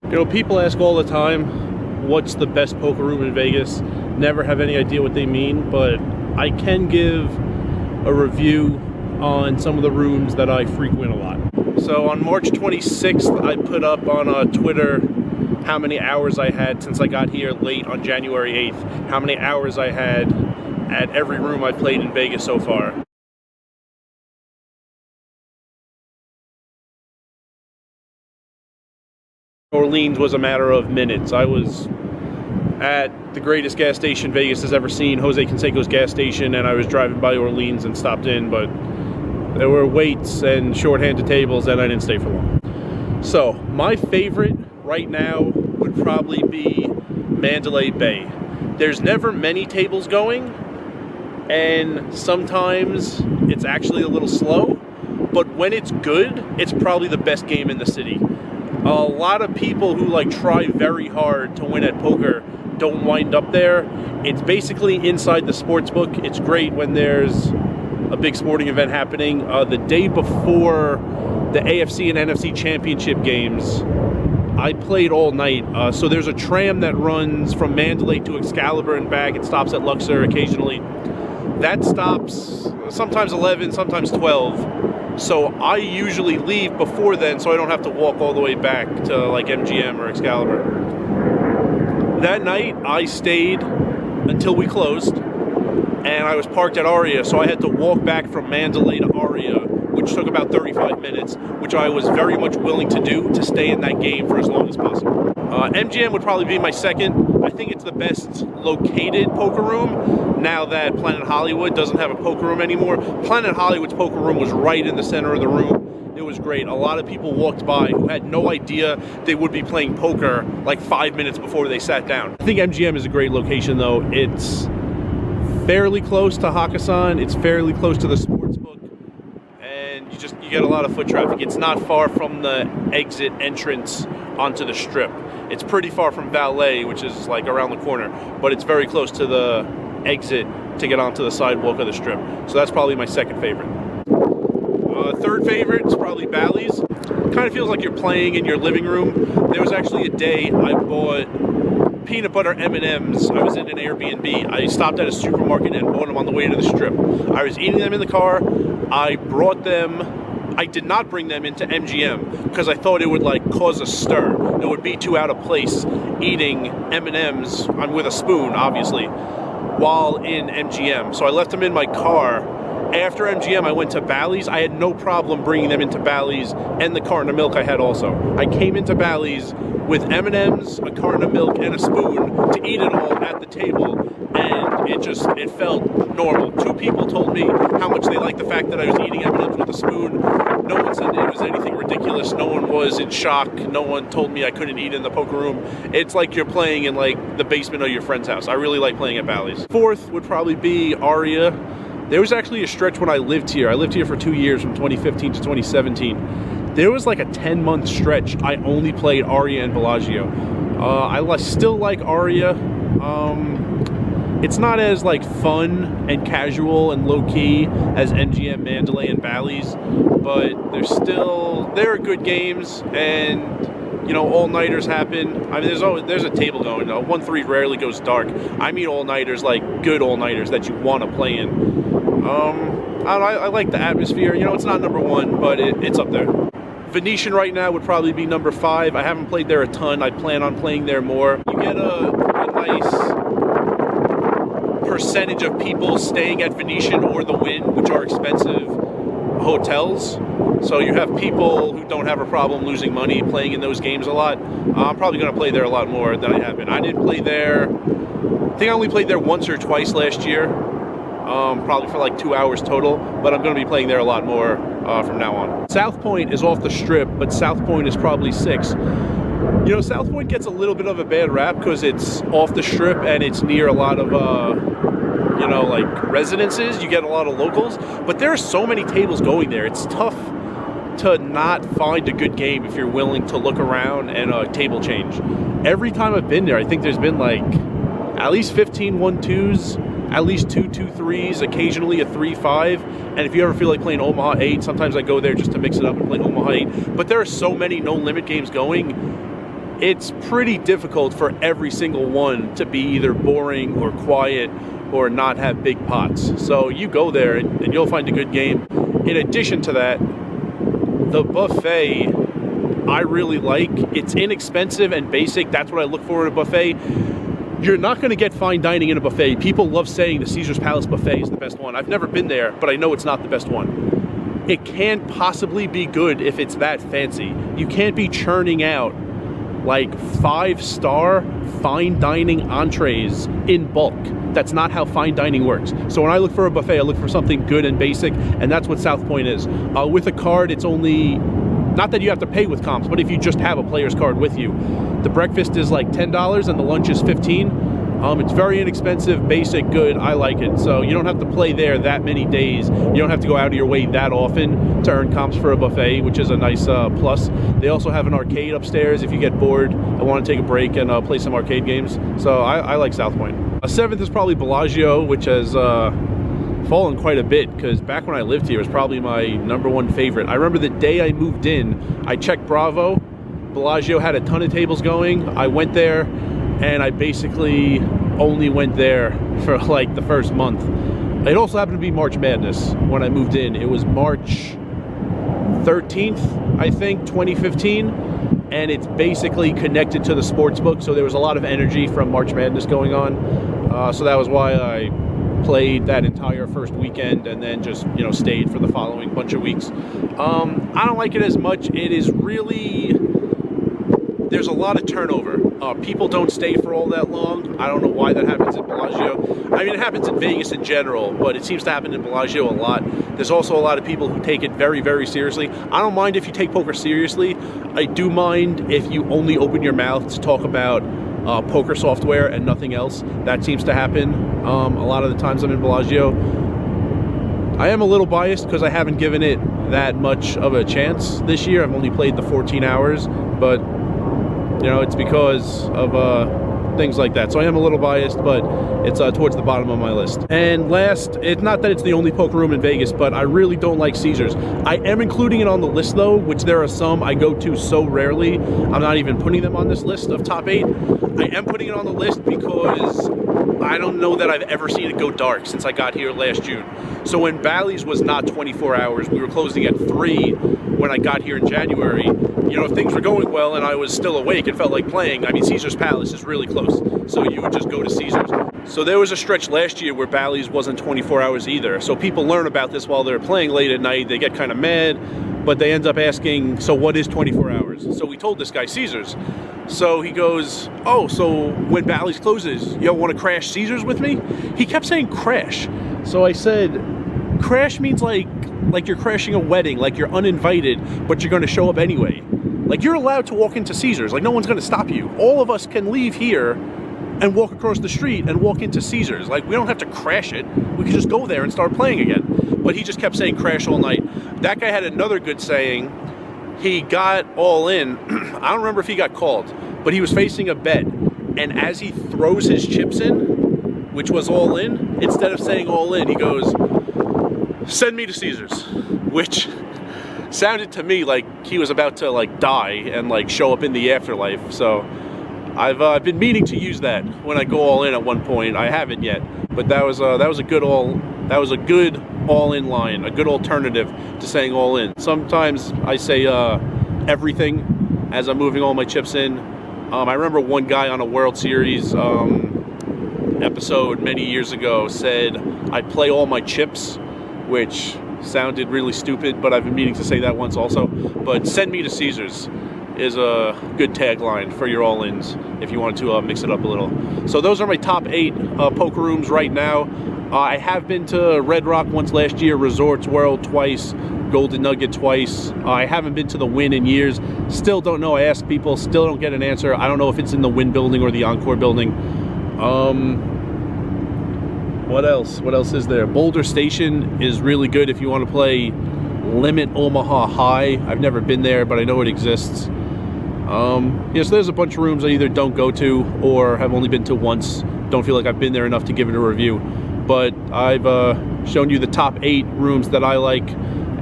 You know, people ask all the time, what's the best poker room in Vegas? Never have any idea what they mean, but I can give a review on some of the rooms that I frequent a lot. So on March 26th, I put up on Twitter how many hours I had since I got here late on January 8th, how many hours I had at every room I played in Vegas so far. Orleans was a matter of minutes. I was at the greatest gas station Vegas has ever seen, Jose Canseco's gas station, and I was driving by Orleans and stopped in, but there were waits and shorthanded tables and I didn't stay for long. So my favorite right now would probably be Mandalay Bay. There's never many tables going, and sometimes it's actually a little slow, but when it's good, it's probably the best game in the city. A lot of people who like try very hard to win at poker don't wind up there. It's basically inside the sports book. It's great when there's a big sporting event happening. The day before the AFC and NFC championship games, I played all night. So there's a tram that runs from Mandalay to Excalibur and back. It stops at Luxor occasionally. That stops sometimes 11, sometimes 12. So I usually leave before then so I don't have to walk all the way back to like MGM or Excalibur. That night I stayed until we closed, and I was parked at Aria, so I had to walk back from Mandalay to Aria, which took about 35 minutes, which I was very much willing to do to stay in that game for as long as possible. MGM would probably be my second. I think it's the best located poker room now that Planet Hollywood doesn't have a poker room anymore. Planet Hollywood's poker room was right in the center of the room. It was great. A lot of people walked by who had no idea they would be playing poker like 5 minutes before they sat down. I think MGM is a great location though. It's fairly close to Hakkasan. It's fairly close to the sportsbook, and you get a lot of foot traffic. It's not far from the exit entrance onto the strip. It's pretty far from Bally, which is like around the corner, but it's very close to the exit to get onto the sidewalk of the strip. So that's probably my second favorite. Third favorite is probably Bally's. Kind of feels like you're playing in your living room. There was actually a day I bought peanut butter M&Ms. I was in an Airbnb. I stopped at a supermarket and bought them on the way to the strip. I was eating them in the car. I brought them. I did not bring them into MGM because I thought it would like cause a stir. It would be too out of place eating M&Ms with a spoon, obviously, while in MGM. So I left them in my car. After MGM, I went to Bally's. I had no problem bringing them into Bally's and the carton of milk I had also. I came into Bally's with M&Ms, a carton of milk, and a spoon to eat it all at the table, and it felt normal. Two people told me how much they liked the fact that I was eating M&Ms with a spoon. No one said it was anything ridiculous. No one was in shock. No one told me I couldn't eat in the poker room. It's like you're playing in like the basement of your friend's house. I really like playing at Bally's. Fourth would probably be Aria. There was actually a stretch when I lived here. I lived here for 2 years, from 2015 to 2017. There was like a 10-month stretch I only played Aria and Bellagio. I still like Aria. It's not as like fun and casual and low-key as MGM, Mandalay, and Bally's, but there are good games, and you know, all-nighters happen. I mean, there's a table going. 1-3 rarely goes dark. I mean all-nighters, like good all-nighters that you want to play in. I like the atmosphere. You know, it's not number one, but it's up there. Venetian right now would probably be number 5. I haven't played there a ton. I plan on playing there more. You get a nice percentage of people staying at Venetian or the Wynn, which are expensive hotels. So you have people who don't have a problem losing money playing in those games a lot. I'm probably going to play there a lot more than I have been. I didn't play there. I think I only played there once or twice last year. Probably for like 2 hours total, but I'm going to be playing there a lot more from now on. South Point is off the strip, but South Point is probably 6. You know, South Point gets a little bit of a bad rap because it's off the strip and it's near a lot of, you know, like residences. You get a lot of locals, but there are so many tables going there. It's tough to not find a good game if you're willing to look around and table change. Every time I've been there, I think there's been like at least 15 1-2s, at least 2 2-3s, occasionally a 3-5. And if you ever feel like playing Omaha 8, sometimes I go there just to mix it up and play Omaha 8. But there are so many no limit games going. it's pretty difficult for every single one to be either boring or quiet or not have big pots. So you go there and you'll find a good game. In addition to that, the buffet I really like. It's inexpensive and basic. That's what I look for in a buffet. You're not going to get fine dining in a buffet. People love saying the Caesar's Palace buffet is the best one. I've never been there, but I know it's not the best one. It can't possibly be good if it's that fancy. You can't be churning out like 5-star fine dining entrees in bulk. That's not how fine dining works. So when I look for a buffet, I look for something good and basic, and that's what South Point is. With a card, it's only, not that you have to pay with comps, but if you just have a player's card with you, the breakfast is like $10 and the lunch is $15. It's very inexpensive, basic, good. I like it. So you don't have to play there that many days. You don't have to go out of your way that often to earn comps for a buffet, which is a nice plus. They also have an arcade upstairs if you get bored and want to take a break and play some arcade games. So I like South Point. Seventh is probably Bellagio, which has fallen quite a bit, because back when I lived here, it was probably my #1 favorite. I remember the day I moved in, I checked Bravo. Bellagio had a ton of tables going. I went there, and I basically only went there for like the first month. It also happened to be March Madness when I moved in. It was March 13th, I think, 2015, and it's basically connected to the sports book, so there was a lot of energy from March Madness going on. So that was why I played that entire first weekend and then just, stayed for the following bunch of weeks. I don't like it as much. It is really, there's a lot of turnover. People don't stay for all that long. I don't know why that happens in Bellagio. I mean, it happens in Vegas in general, but it seems to happen in Bellagio a lot. There's also a lot of people who take it very, very seriously. I don't mind if you take poker seriously. I do mind if you only open your mouth to talk about poker software and nothing else. That seems to happen a lot of the times I'm in Bellagio. I am a little biased because I haven't given it that much of a chance this year. I've only played the 14 hours, but it's because of things like that. So I am a little biased, but it's towards the bottom of my list. And last, it's not that it's the only poker room in Vegas, but I really don't like Caesars. I am including it on the list though, which there are some I go to so rarely. I'm not even putting them on this list of top 8. I am putting it on the list because I don't know that I've ever seen it go dark since I got here last June. So when Bally's was not 24 hours, we were closing at 3 when I got here in January. If things were going well and I was still awake and felt like playing, I mean, Caesar's Palace is really close. So you would just go to Caesar's. So there was a stretch last year where Bally's wasn't 24 hours either. So people learn about this while they're playing late at night. They get kind of mad, but they end up asking, so what is 24 hours? So we told this guy Caesar's. So he goes, oh, so when Bally's closes, you want to crash Caesar's with me? He kept saying crash. So I said, crash means like you're crashing a wedding, like you're uninvited, but you're going to show up anyway. Like, you're allowed to walk into Caesar's. Like, no one's going to stop you. All of us can leave here and walk across the street and walk into Caesar's. Like, we don't have to crash it. We can just go there and start playing again. But he just kept saying crash all night. That guy had another good saying. He got all in. I don't remember if he got called, but he was facing a bet. And as he throws his chips in, which was all in, instead of saying all in, he goes, send me to Caesar's, which sounded to me like he was about to die and show up in the afterlife. So I've been meaning to use that when I go all in at one point. I haven't yet, but that was a good all in line, a good alternative to saying all in. Sometimes I say everything as I'm moving all my chips in. I remember one guy on a World Series episode many years ago said I play all my chips, which sounded really stupid, but I've been meaning to say that once also. But send me to Caesar's is a good tagline for your all-ins if you want to mix it up a little. So those are my top 8 poker rooms right now. I have been to Red Rock once last year, Resorts World twice, Golden Nugget twice. I haven't been to the Wynn in years. Still don't know. I ask people, still don't get an answer. I don't know if it's in the Wynn building or the Encore building. What else? What else is there? Boulder Station is really good if you want to play Limit Omaha High. I've never been there, but I know it exists. So there's a bunch of rooms I either don't go to or have only been to once. Don't feel like I've been there enough to give it a review. But I've shown you the top 8 rooms that I like,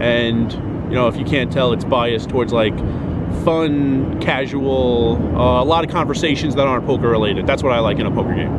and if you can't tell, it's biased towards fun, casual, a lot of conversations that aren't poker related. That's what I like in a poker game.